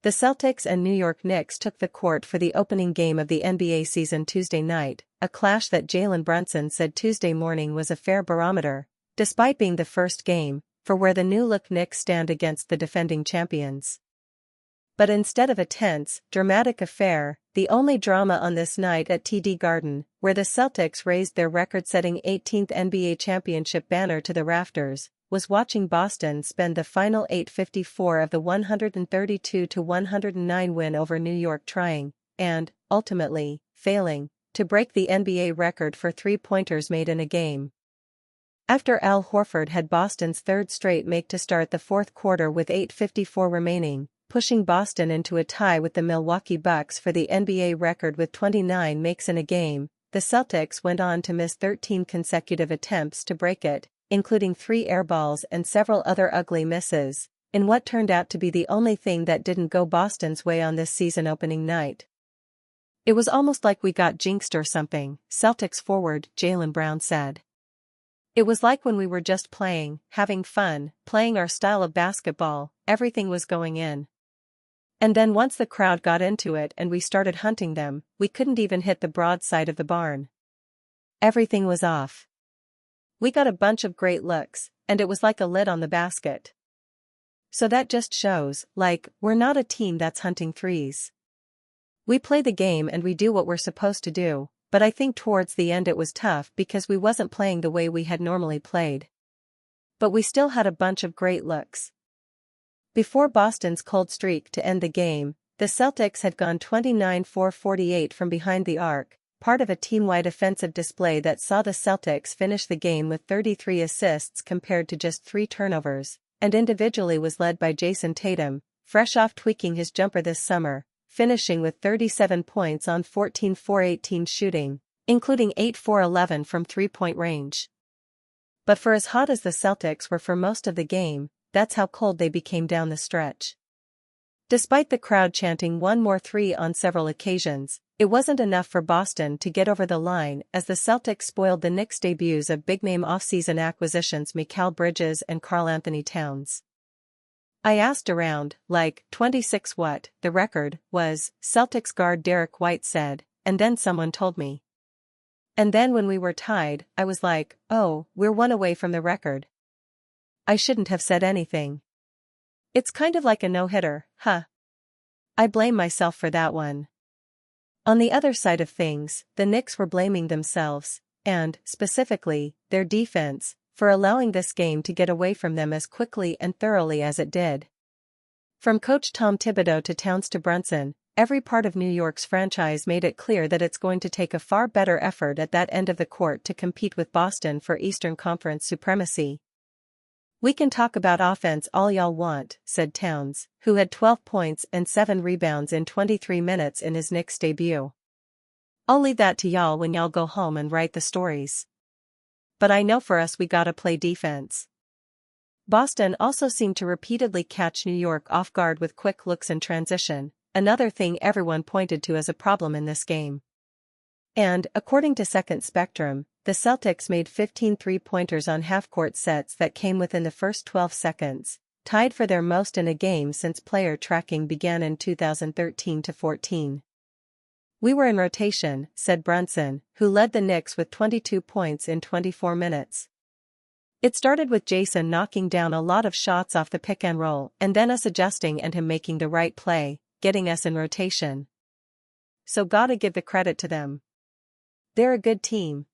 The Celtics and New York Knicks took the court for the opening game of the NBA season Tuesday night, a clash that Jalen Brunson said Tuesday morning was a fair barometer, despite being the first game, for where the new-look Knicks stand against the defending champions. But instead of a tense, dramatic affair, the only drama on this night at TD Garden, where the Celtics raised their record-setting 18th NBA championship banner to the rafters, was watching Boston spend the final 8:54 of the 132-109 win over New York trying, and, ultimately, failing, to break the NBA record for three-pointers made in a game. After Al Horford had Boston's third straight make to start the fourth quarter with 8:54 remaining, pushing Boston into a tie with the Milwaukee Bucks for the NBA record with 29 makes in a game, the Celtics went on to miss 13 consecutive attempts to break it, including 3 airballs and several other ugly misses, in what turned out to be the only thing that didn't go Boston's way on this season opening night. "It was almost like we got jinxed or something," Celtics forward Jalen Brown said. "It was like when we were just playing, having fun, playing our style of basketball, everything was going in. And then once the crowd got into it and we started hunting them, we couldn't even hit the broad side of the barn. Everything was off. We got a bunch of great looks, and it was like a lid on the basket. So that just shows, we're not a team that's hunting threes. We play the game and we do what we're supposed to do, but I think towards the end it was tough because we wasn't playing the way we had normally played. But we still had a bunch of great looks." Before Boston's cold streak to end the game, the Celtics had gone 29-4-48 from behind the arc, part of a team-wide offensive display that saw the Celtics finish the game with 33 assists compared to just 3 turnovers, and individually was led by Jason Tatum, fresh off tweaking his jumper this summer, finishing with 37 points on 14-4-18 shooting, including 8-4-11 from three-point range. But for as hot as the Celtics were for most of the game, that's how cold they became down the stretch. Despite the crowd chanting one more three on several occasions, it wasn't enough for Boston to get over the line as the Celtics spoiled the Knicks' debuts of big-name offseason acquisitions Mikal Bridges and Karl-Anthony Towns. "I asked around, 26 what the record was," Celtics guard Derek White said, "and then someone told me. And then when we were tied, I was like, oh, we're one away from the record. I shouldn't have said anything. It's kind of like a no-hitter, huh? I blame myself for that one." On the other side of things, the Knicks were blaming themselves, and, specifically, their defense, for allowing this game to get away from them as quickly and thoroughly as it did. From coach Tom Thibodeau to Towns to Brunson, every part of New York's franchise made it clear that it's going to take a far better effort at that end of the court to compete with Boston for Eastern Conference supremacy. "We can talk about offense all y'all want," said Towns, who had 12 points and 7 rebounds in 23 minutes in his Knicks debut. "I'll leave that to y'all when y'all go home and write the stories. But I know for us we gotta play defense." Boston also seemed to repeatedly catch New York off guard with quick looks in transition, another thing everyone pointed to as a problem in this game. And, according to Second Spectrum, the Celtics made 15 three-pointers on half-court sets that came within the first 12 seconds, tied for their most in a game since player tracking began in 2013-14. "We were in rotation," said Brunson, who led the Knicks with 22 points in 24 minutes. "It started with Jason knocking down a lot of shots off the pick and roll and then us adjusting and him making the right play, getting us in rotation. So gotta give the credit to them. They're a good team.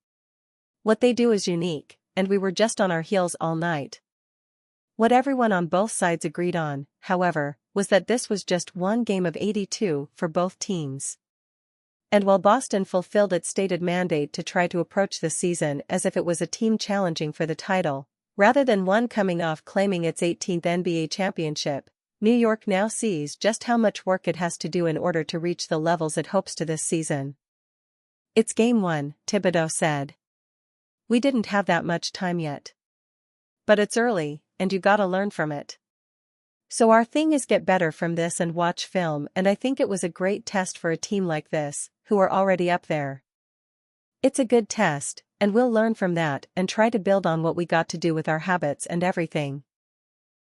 What they do is unique, and we were just on our heels all night." What everyone on both sides agreed on, however, was that this was just one game of 82 for both teams. And while Boston fulfilled its stated mandate to try to approach the season as if it was a team challenging for the title, rather than one coming off claiming its 18th NBA championship, New York now sees just how much work it has to do in order to reach the levels it hopes to this season. "It's game 1, Thibodeau said. We didn't have that much time yet. But it's early, and you gotta learn from it. So our thing is get better from this and watch film, and I think it was a great test for a team like this, who are already up there. It's a good test, and we'll learn from that and try to build on what we got to do with our habits and everything."